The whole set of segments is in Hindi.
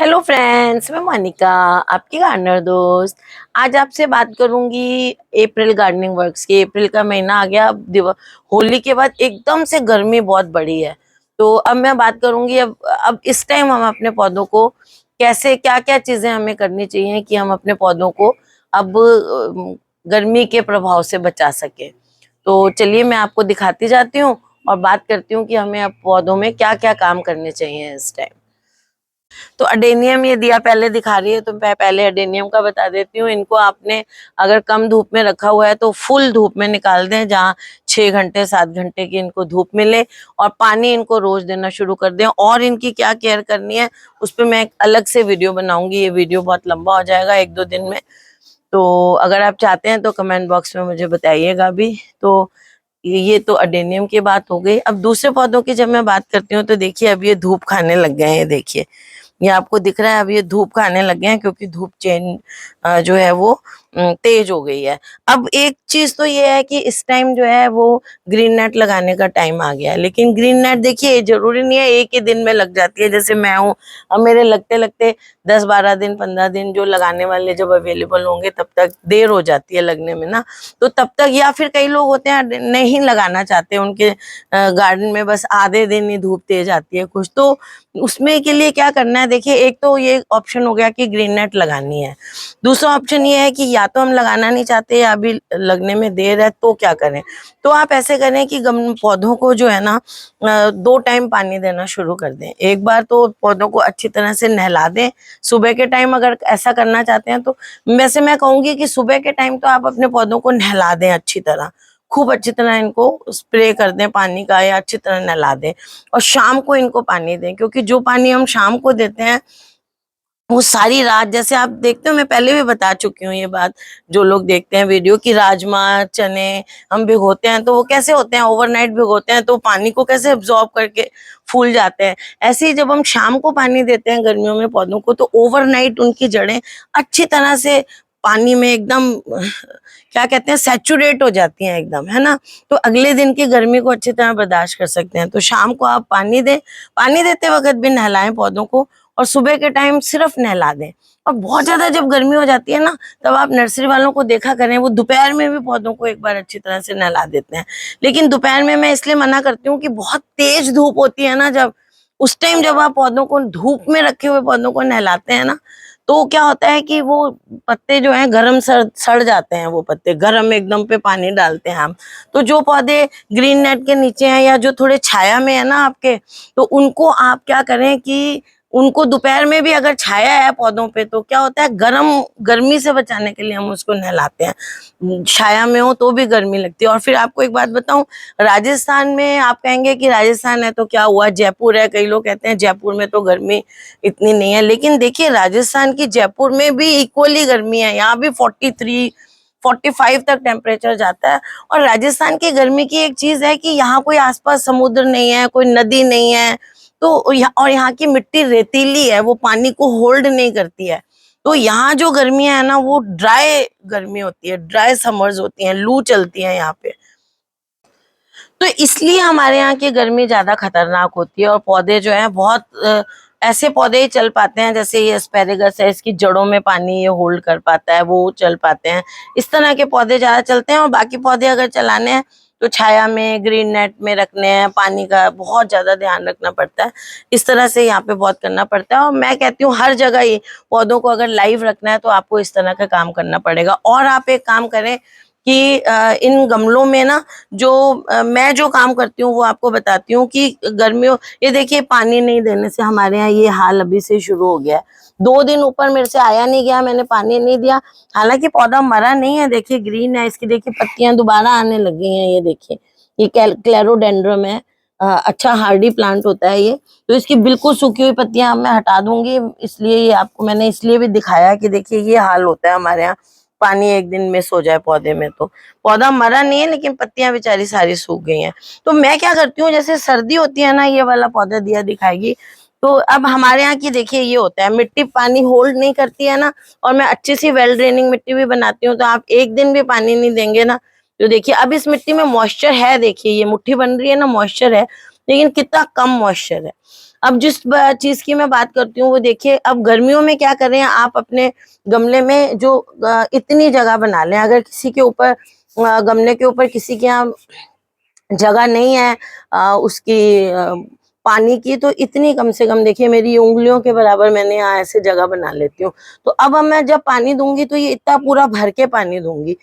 हेलो फ्रेंड्स, मैं मोनिका, आपकी गार्डनर दोस्त। आज आपसे बात करूंगी अप्रैल गार्डनिंग वर्क्स की। अप्रैल का महीना आ गया। अब होली के बाद एकदम से गर्मी बहुत बढ़ी है। तो अब मैं बात करूंगी अब इस टाइम हम अपने पौधों को कैसे, क्या क्या चीजें हमें करनी चाहिए कि हम अपने पौधों को अब गर्मी के प्रभाव से बचा सके। तो चलिए मैं आपको दिखाती जाती हूँ और बात करती हूँ कि हमें अब पौधों में क्या क्या काम करने चाहिए इस टाइम। तो अडेनियम ये दिया पहले दिखा रही है, तो मैं पहले अडेनियम का बता देती हूँ। इनको आपने अगर कम धूप में रखा हुआ है तो फुल धूप में निकाल दें, जहाँ 6 घंटे 7 घंटे की इनको धूप मिले, और पानी इनको रोज देना शुरू कर दें। और इनकी क्या केयर करनी है उस पर मैं एक अलग से वीडियो बनाऊंगी। ये वीडियो बहुत लंबा हो जाएगा 1-2 दिन में। तो अगर आप चाहते हैं तो कमेंट बॉक्स में मुझे बताइएगा भी। तो ये तो अडेनियम की बात हो गई। अब दूसरे पौधों की जब मैं बात करती हूँ तो देखिए अब ये धूप खाने लग गए हैं। देखिए ये आपको दिख रहा है, अब ये धूप खाने लग गए हैं क्योंकि धूप जो है वो तेज हो गई है। अब एक चीज तो ये है कि इस टाइम जो है वो ग्रीन नेट लगाने का टाइम आ गया है। लेकिन ग्रीन नेट देखिए जरूरी नहीं है एक ही दिन में लग जाती है। जैसे मैं हूँ, अब मेरे लगते लगते 10-12 दिन 15 दिन जो लगाने वाले जब अवेलेबल होंगे तब तक देर हो जाती है लगने में ना। तो तब तक, या फिर कई लोग होते हैं नहीं लगाना चाहते, उनके गार्डन में बस आधे दिन ही धूप तेज आती है कुछ, तो उसमें के लिए क्या करना है। देखिए एक तो ये ऑप्शन हो गया कि ग्रीन नेट लगानी है। दूसरा ऑप्शन ये है कि या तो हम लगाना नहीं चाहते या अभी लगने में देर है, तो क्या करें। तो आप ऐसे करें कि गम पौधों को जो है ना 2 टाइम पानी देना शुरू कर दें। एक बार तो पौधों को अच्छी तरह से नहला दें सुबह के टाइम, अगर ऐसा करना चाहते हैं तो। वैसे मैं कहूंगी कि सुबह के टाइम तो आप अपने पौधों को नहला दें अच्छी तरह, खूब अच्छी तरह इनको स्प्रे कर दें पानी का, या अच्छी तरह नहला दें। और शाम को इनको पानी दें, क्योंकि जो पानी हम शाम को देते हैं वो सारी रात, जैसे आप देखते हो, मैं पहले भी बता चुकी हूँ ये बात, जो लोग देखते हैं वीडियो, की राजमा चने हम भिगोते हैं तो वो कैसे होते हैं, ओवरनाइट भिगोते हैं तो पानी को कैसे एब्जॉर्ब करके फूल जाते हैं। ऐसे ही जब हम शाम को पानी देते हैं गर्मियों में पौधों को, तो ओवरनाइट उनकी जड़ें अच्छी तरह से पानी में एकदम क्या कहते हैं, सैचुरेट हो जाती हैं एकदम, है ना। तो अगले दिन की गर्मी को अच्छी तरह बर्दाश्त कर सकते हैं। तो शाम को आप पानी दें, पानी देते वक्त भी नहलाएं पौधों को, और सुबह के टाइम सिर्फ नहला दें। और बहुत ज्यादा जब गर्मी हो जाती है ना, तब आप नर्सरी वालों को देखा करें, वो दोपहर में भी पौधों को एक बार अच्छी तरह से नहला देते हैं। लेकिन दोपहर में मैं इसलिए मना करती हूँ कि बहुत तेज धूप होती है ना, जब उस टाइम जब आप पौधों को धूप में रखे हुए पौधों को नहलाते हैं ना, तो क्या होता है कि वो पत्ते जो हैं गरम सड़ जाते हैं। वो पत्ते गरम एकदम पे पानी डालते हैं हम। तो जो पौधे ग्रीन नेट के नीचे हैं या जो थोड़े छाया में है ना आपके, तो उनको आप क्या करें कि उनको दोपहर में भी अगर छाया है पौधों पे, तो क्या होता है, गर्मी से बचाने के लिए हम उसको नहलाते हैं। छाया में हो तो भी गर्मी लगती है। और फिर आपको एक बात बताऊं, राजस्थान में आप कहेंगे कि राजस्थान है तो क्या हुआ, जयपुर है, कई लोग कहते हैं जयपुर में तो गर्मी इतनी नहीं है। लेकिन देखिए राजस्थान की जयपुर में भी इक्वली गर्मी है, यहाँ भी 43-45 तक टेम्परेचर जाता है। और राजस्थान की गर्मी की एक चीज है कि यहाँ कोई आसपास समुद्र नहीं है, कोई नदी नहीं है, तो और यहाँ की मिट्टी रेतीली है, वो पानी को होल्ड नहीं करती है। तो यहाँ जो गर्मियां है ना वो ड्राई गर्मी होती है, ड्राई समर्स होती हैं, लू चलती है यहाँ पे। तो इसलिए हमारे यहाँ की गर्मी ज्यादा खतरनाक होती है। और पौधे जो है बहुत ऐसे पौधे ही चल पाते हैं, जैसे ये एस्पेरेगस है, इसकी जड़ों में पानी ये होल्ड कर पाता है, वो चल पाते हैं। इस तरह के पौधे ज्यादा चलते हैं। और बाकी पौधे अगर चलाने हैं तो छाया में, ग्रीन नेट में रखने हैं, पानी का बहुत ज्यादा ध्यान रखना पड़ता है। इस तरह से यहाँ पे बहुत करना पड़ता है। और मैं कहती हूँ हर जगह ही पौधों को अगर लाइव रखना है तो आपको इस तरह का काम करना पड़ेगा। और आप एक काम करें कि इन गमलों में ना, जो मैं जो काम करती हूँ वो आपको बताती हूँ कि गर्मियों, ये देखिए पानी नहीं देने से हमारे यहाँ ये हाल अभी से शुरू हो गया है। 2 दिन ऊपर मेरे से आया नहीं गया, मैंने पानी नहीं दिया। हालांकि पौधा मरा नहीं है, देखिए ग्रीन है, इसकी देखिए पत्तियां दोबारा आने लगी हैं। ये देखिए ये क्लेरोडेंड्रम है, अच्छा हार्डी प्लांट होता है ये। तो इसकी बिल्कुल सूखी हुई पत्तियां मैं हटा दूंगी, इसलिए ये आपको मैंने इसलिए भी दिखाया कि देखिए ये हाल होता है हमारे यहाँ। पानी एक दिन मिस हो जाए पौधे में तो पौधा मरा नहीं है, लेकिन पत्तियां बेचारी सारी सूख गई हैं। तो मैं क्या करती हूँ, जैसे सर्दी होती है ना, ये वाला पौधा दिया दिखाएगी। तो अब हमारे यहाँ की देखिए ये होता है, मिट्टी पानी होल्ड नहीं करती है ना, और मैं अच्छी सी वेल ड्रेनिंग मिट्टी भी बनाती हूँ। तो आप एक दिन भी पानी नहीं देंगे ना, तो देखिए अब इस मिट्टी में मॉइस्चर है, देखिए ये मुट्ठी बन रही है ना, मॉइस्चर है, लेकिन कितना कम मॉइस्चर है। अब जिस चीज की मैं बात करती हूँ वो देखिए, अब गर्मियों में क्या करें आप, अपने गमले में जो इतनी जगह बना लें, अगर किसी के ऊपर गमले के ऊपर किसी के यहाँ जगह नहीं है उसकी पानी की, तो इतनी कम से कम देखिए मेरी उंगलियों के बराबर मैंने यहाँ ऐसे जगह बना लेती हूँ। तो अब मैं जब पानी दूंगी तो ये इतना पूरा भर के पानी दूंगी,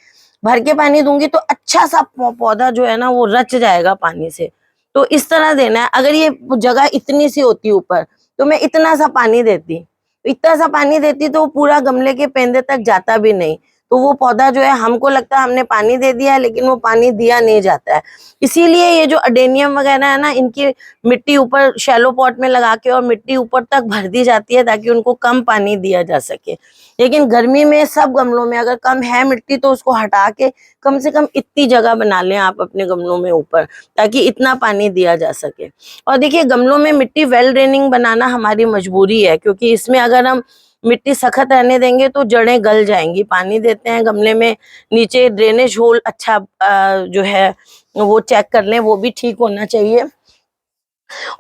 भर के पानी दूंगी तो अच्छा सा पौधा जो है ना वो रच जाएगा पानी से। तो इस तरह देना है। अगर ये जगह इतनी सी होती ऊपर तो मैं इतना सा पानी देती, इतना सा पानी देती तो पूरा गमले के पेंदे तक जाता भी नहीं। तो वो पौधा जो है, हमको लगता है हमने पानी दे दिया है लेकिन वो पानी दिया नहीं जाता है। इसीलिए ये जो अडेनियम वगैरह है ना, इनकी मिट्टी ऊपर शैलो पॉट में लगा के और मिट्टी ऊपर तक भर दी जाती है ताकि उनको कम पानी दिया जा सके। लेकिन गर्मी में सब गमलों में अगर कम है मिट्टी तो उसको हटा के कम से कम इतनी जगह बना लें आप अपने गमलों में ऊपर, ताकि इतना पानी दिया जा सके। और देखिए गमलों में मिट्टी वेल ड्रेनिंग बनाना हमारी मजबूरी है, क्योंकि इसमें अगर हम मिट्टी सख्त रहने देंगे तो जड़ें गल जाएंगी। पानी देते हैं गमले में, नीचे ड्रेनेज होल अच्छा जो है वो चेक कर लें, वो भी ठीक होना चाहिए।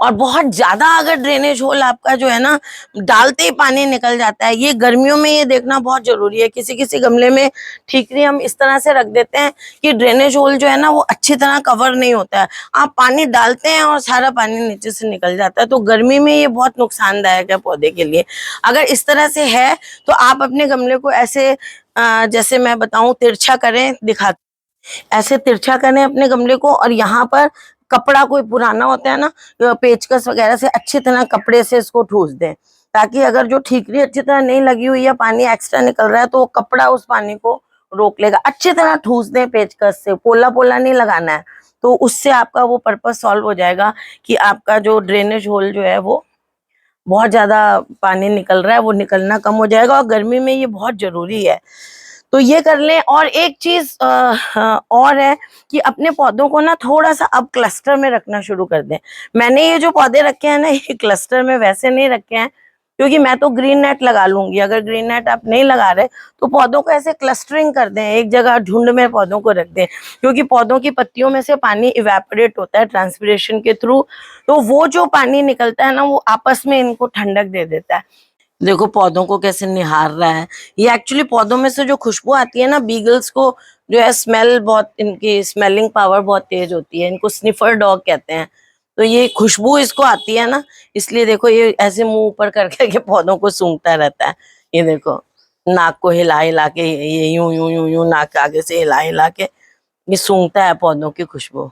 और बहुत ज्यादा अगर ड्रेनेज होल आपका जो है ना डालते ही पानी निकल जाता है, ये गर्मियों में ये देखना बहुत जरूरी है। किसी किसी गमले में ठीकरी हम इस तरह से रख देते हैं कि ड्रेनेज होल जो है ना वो अच्छी तरह कवर नहीं होता है, आप पानी डालते हैं और सारा पानी नीचे से निकल जाता है। तो गर्मी में ये बहुत नुकसानदायक है पौधे के लिए। अगर इस तरह से है तो आप अपने गमले को ऐसे जैसे मैं बताऊं तिरछा करें, दिखा ऐसे तिरछा करें अपने गमले को, और यहाँ पर कपड़ा कोई पुराना होता है ना, पेचकस वगैरह से अच्छी तरह कपड़े से इसको ठूस दें, ताकि अगर जो ठीकरी अच्छी तरह नहीं लगी हुई है, पानी एक्स्ट्रा निकल रहा है, तो वो कपड़ा उस पानी को रोक लेगा। अच्छी तरह ठूस दें पेचकस से, पोला पोला नहीं लगाना है। तो उससे आपका वो पर्पस सॉल्व हो जाएगा कि आपका जो ड्रेनेज होल जो है वो बहुत ज्यादा पानी निकल रहा है वो निकलना कम हो जाएगा, और गर्मी में ये बहुत जरूरी है। तो ये कर लें। और एक चीज और है कि अपने पौधों को ना थोड़ा सा अब क्लस्टर में रखना शुरू कर दें। मैंने ये जो पौधे रखे हैं ना ये क्लस्टर में वैसे नहीं रखे हैं, क्योंकि मैं तो ग्रीन नेट लगा लूंगी। अगर ग्रीन नेट आप नहीं लगा रहे तो पौधों को ऐसे क्लस्टरिंग कर दें, एक जगह झुंड में पौधों को रख दें, क्योंकि पौधों की पत्तियों में से पानी इवेपोरेट होता है ट्रांसपिरेशन के थ्रू। तो वो जो पानी निकलता है ना वो आपस में इनको ठंडक दे देता है। देखो पौधों को कैसे निहार रहा है। ये एक्चुअली पौधों में से जो खुशबू आती है ना, बीगल्स को जो है स्मेल बहुत, इनकी स्मेलिंग पावर बहुत तेज होती है, इनको स्निफर डॉग कहते हैं। तो ये खुशबू इसको आती है ना, इसलिए देखो ये ऐसे मुंह ऊपर कर करके पौधों को सूंघता रहता है। ये देखो नाक को हिला हिला के, ये यूं यूं यूं यूं नाक आगे से हिला हिला के ये सूंघता है पौधों की खुशबू।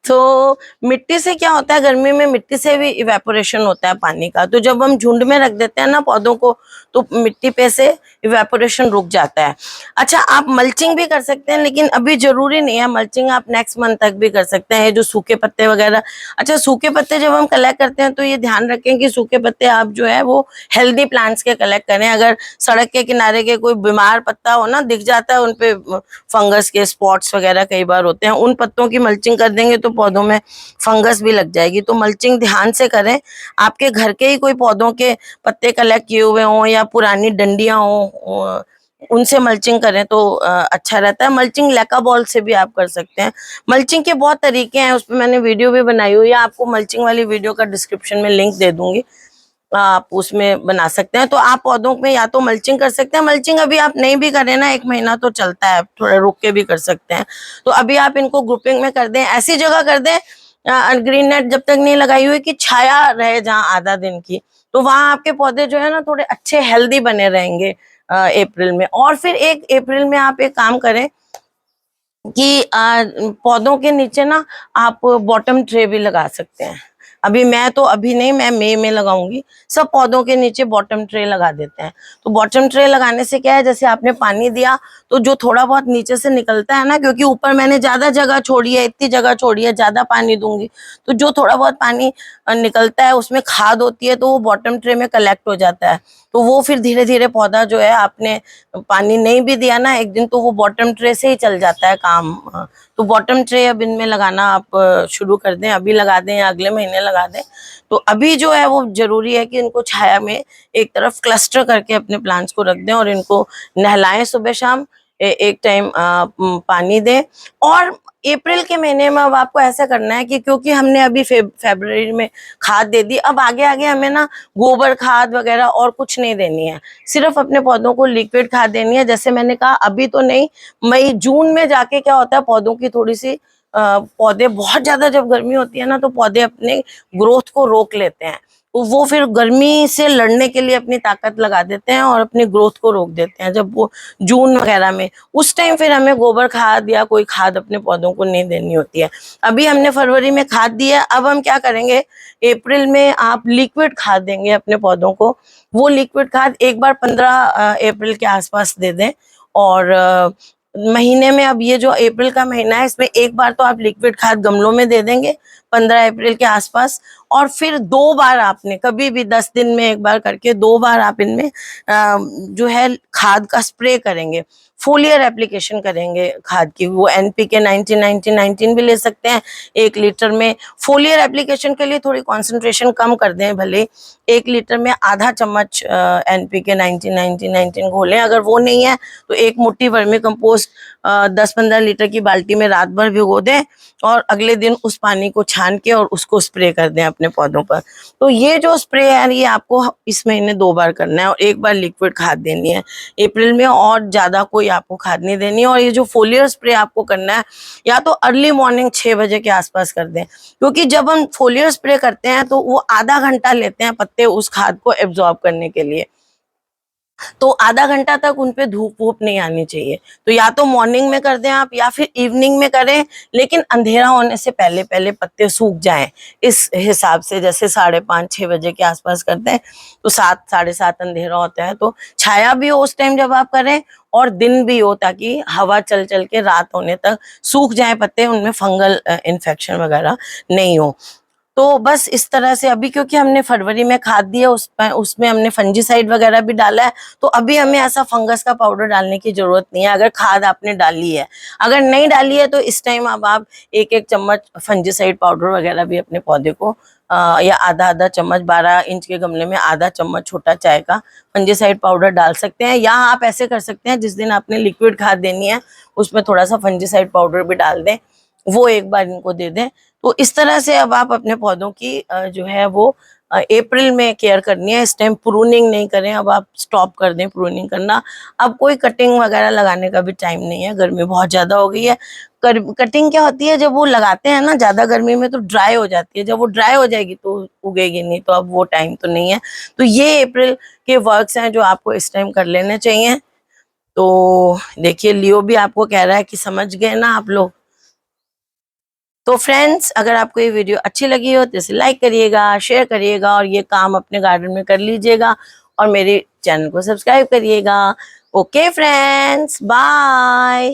तो मिट्टी से क्या होता है, गर्मी में मिट्टी से भी इवेपोरेशन होता है पानी का। तो जब हम झुंड में रख देते हैं ना पौधों को, तो मिट्टी पे से इवेपोरेशन रुक जाता है। अच्छा, आप मल्चिंग भी कर सकते हैं, लेकिन अभी जरूरी नहीं है मल्चिंग, आप नेक्स्ट मंथ तक भी कर सकते हैं। जो सूखे पत्ते वगैरह, अच्छा सूखे पत्ते जब हम कलेक्ट करते हैं तो ये ध्यान रखें कि सूखे पत्ते आप जो है वो हेल्दी प्लांट्स के कलेक्ट करें। अगर सड़क के किनारे के कोई बीमार पत्ता हो ना, दिख जाता है उनपे फंगस के स्पॉट्स वगैरह कई बार होते हैं, उन पत्तों की मल्चिंग कर देंगे तो पौधों में फंगस भी लग जाएगी। तो मल्चिंग ध्यान से करें। आपके घर के ही कोई पौधों के पत्ते कलेक्ट किए हुए हों या पुरानी डंडियां हों, उनसे मल्चिंग करें तो अच्छा रहता है। मल्चिंग लेका बॉल से भी आप कर सकते हैं। मल्चिंग के बहुत तरीके हैं, उस पर मैंने वीडियो भी बनाई हुई है, आपको मल्चिंग वाली वीडियो का डिस्क्रिप्शन में लिंक दे दूंगी, आप उसमें बना सकते हैं। तो आप पौधों में या तो मल्चिंग कर सकते हैं, मल्चिंग अभी आप नहीं भी करें ना, 1 महीना तो चलता है, थोड़ा रुक के भी कर सकते हैं। तो अभी आप इनको ग्रुपिंग में कर दें, ऐसी जगह कर दें ग्रीन नेट जब तक नहीं लगाई हुई कि छाया रहे जहाँ आधा दिन की, तो वहां आपके पौधे जो है ना थोड़े अच्छे हेल्दी बने रहेंगे अप्रैल में। और फिर 1 अप्रैल में आप एक काम करें कि पौधों के नीचे ना आप बॉटम ट्रे भी लगा सकते हैं। अभी मैं तो अभी नहीं, मैं मई में लगाऊंगी। सब पौधों के नीचे बॉटम ट्रे लगा देते हैं। तो बॉटम ट्रे लगाने से क्या है, जैसे आपने पानी दिया तो जो थोड़ा बहुत नीचे से निकलता है ना, क्योंकि ऊपर मैंने ज्यादा जगह छोड़ी है, इतनी जगह छोड़ी है, ज्यादा पानी दूंगी तो जो थोड़ा बहुत पानी निकलता है उसमें खाद होती है, तो वो बॉटम ट्रे में कलेक्ट हो जाता है। तो वो फिर धीरे धीरे पौधा जो है, आपने पानी नहीं भी दिया ना एक दिन, तो वो बॉटम ट्रे से ही चल जाता है काम। तो बॉटम ट्रे अब इनमें लगाना आप शुरू कर दें, अभी लगा दें या अगले महीने लगा दें। तो अभी जो है वो जरूरी है कि इनको छाया में एक तरफ क्लस्टर करके अपने प्लांट्स को रख दें, और इनको नहलाएं सुबह शाम, एक टाइम पानी दें। और अप्रैल के महीने में अब आपको ऐसा करना है कि क्योंकि हमने अभी फरवरी में खाद दे दी, अब आगे आगे हमें ना गोबर खाद वगैरह और कुछ नहीं देनी है, सिर्फ अपने पौधों को लिक्विड खाद देनी है। जैसे मैंने कहा अभी तो नहीं, मई जून में जाके क्या होता है पौधों की थोड़ी सी पौधे बहुत ज्यादा जब गर्मी होती है ना तो पौधे अपने ग्रोथ को रोक लेते हैं, तो वो फिर गर्मी से लड़ने के लिए अपनी ताकत लगा देते हैं और अपनी ग्रोथ को रोक देते हैं। जब वो जून वगैरह में, उस टाइम फिर हमें गोबर खाद या कोई खाद अपने पौधों को नहीं देनी होती है। अभी हमने फरवरी में खाद दी है, अब हम क्या करेंगे, अप्रैल में आप लिक्विड खाद देंगे अपने पौधों को। वो लिक्विड खाद एक बार 15 अप्रैल के आसपास दे दें, और महीने में, अब ये जो अप्रैल का महीना है इसमें एक बार तो आप लिक्विड खाद गमलों में दे देंगे 15 अप्रैल के आसपास, और फिर 2 बार आपने कभी भी 10 दिन में एक बार करके 2 बार आप इनमें जो है खाद का स्प्रे करेंगे, फोलियर एप्लीकेशन करेंगे खाद की। वो एनपीके 19 भी ले सकते हैं 1 लीटर में। फोलियर एप्लीकेशन के लिए थोड़ी कॉन्सेंट्रेशन कम कर दें, भले 1 लीटर में आधा चम्मच एनपीके 19 घोलें। अगर वो नहीं है तो 1 मुट्ठी वर्मी कंपोस्ट 10-15 लीटर की बाल्टी में रात भर भिगो दें, और अगले दिन उस पानी को छान के और उसको स्प्रे कर दें अपने पौधों पर। तो ये जो स्प्रे है ये आपको इस महीने 2 बार करना है, और 1 बार लिक्विड खाद देनी है अप्रैल में, और ज्यादा कोई आपको खाद नहीं देनी है। और ये जो फोलियर स्प्रे आपको करना है या तो अर्ली मॉर्निंग 6 बजे के आसपास कर दें, क्योंकि जब हम फोलियर स्प्रे करते हैं तो वो आधा घंटा लेते हैं पत्ते उस खाद को एब्जॉर्ब करने के लिए, तो आधा घंटा तक उनपे धूप वूप नहीं आनी चाहिए। तो या तो मॉर्निंग में कर दें आप, या फिर इवनिंग में करें, लेकिन अंधेरा होने से पहले पहले पत्ते सूख जाएं इस हिसाब से। जैसे 5:30-6 बजे के आसपास करते हैं तो 7 7:30 अंधेरा होता है, तो छाया भी हो उस टाइम जब आप करें, और दिन भी हो, ताकि हवा चल चल के रात होने तक सूख जाए पत्ते, उनमें फंगल इन्फेक्शन वगैरह नहीं हो। तो बस इस तरह से, अभी क्योंकि हमने फरवरी में खाद दी है, उसमें हमने फंजीसाइड वगैरह भी डाला है, तो अभी हमें ऐसा फंगस का पाउडर डालने की जरूरत नहीं है अगर खाद आपने डाली है। अगर नहीं डाली है तो इस टाइम अब आप 1-1 चम्मच फंजीसाइड पाउडर वगैरह भी अपने पौधे को या आधा चम्मच, 12 इंच के गमले में आधा चम्मच छोटा चाय का फंजीसाइड पाउडर डाल सकते हैं। या आप ऐसे कर सकते हैं, जिस दिन आपने लिक्विड खाद देनी है उसमें थोड़ा सा फंजीसाइड पाउडर भी डाल दें, वो एक बार इनको दे दें। तो इस तरह से अब आप अपने पौधों की जो है वो अप्रैल में केयर करनी है। इस टाइम प्रूनिंग नहीं करें, अब आप स्टॉप कर दें प्रूनिंग करना। अब कोई कटिंग वगैरह लगाने का भी टाइम नहीं है, गर्मी बहुत ज्यादा हो गई है। कटिंग क्या होती है, जब वो लगाते हैं ना ज्यादा गर्मी में तो ड्राई हो जाती है, जब वो ड्राई हो जाएगी तो उगेगी नहीं, तो अब वो टाइम तो नहीं है। तो ये अप्रैल के वर्क्स हैं जो आपको इस टाइम कर लेने चाहिए। तो देखिए लियो भी आपको कह रहा है कि समझ गए ना आप लोग। तो फ्रेंड्स, अगर आपको ये वीडियो अच्छी लगी हो तो इसे लाइक करिएगा, शेयर करिएगा, और ये काम अपने गार्डन में कर लीजिएगा, और मेरे चैनल को सब्सक्राइब करिएगा। Okay friends, bye.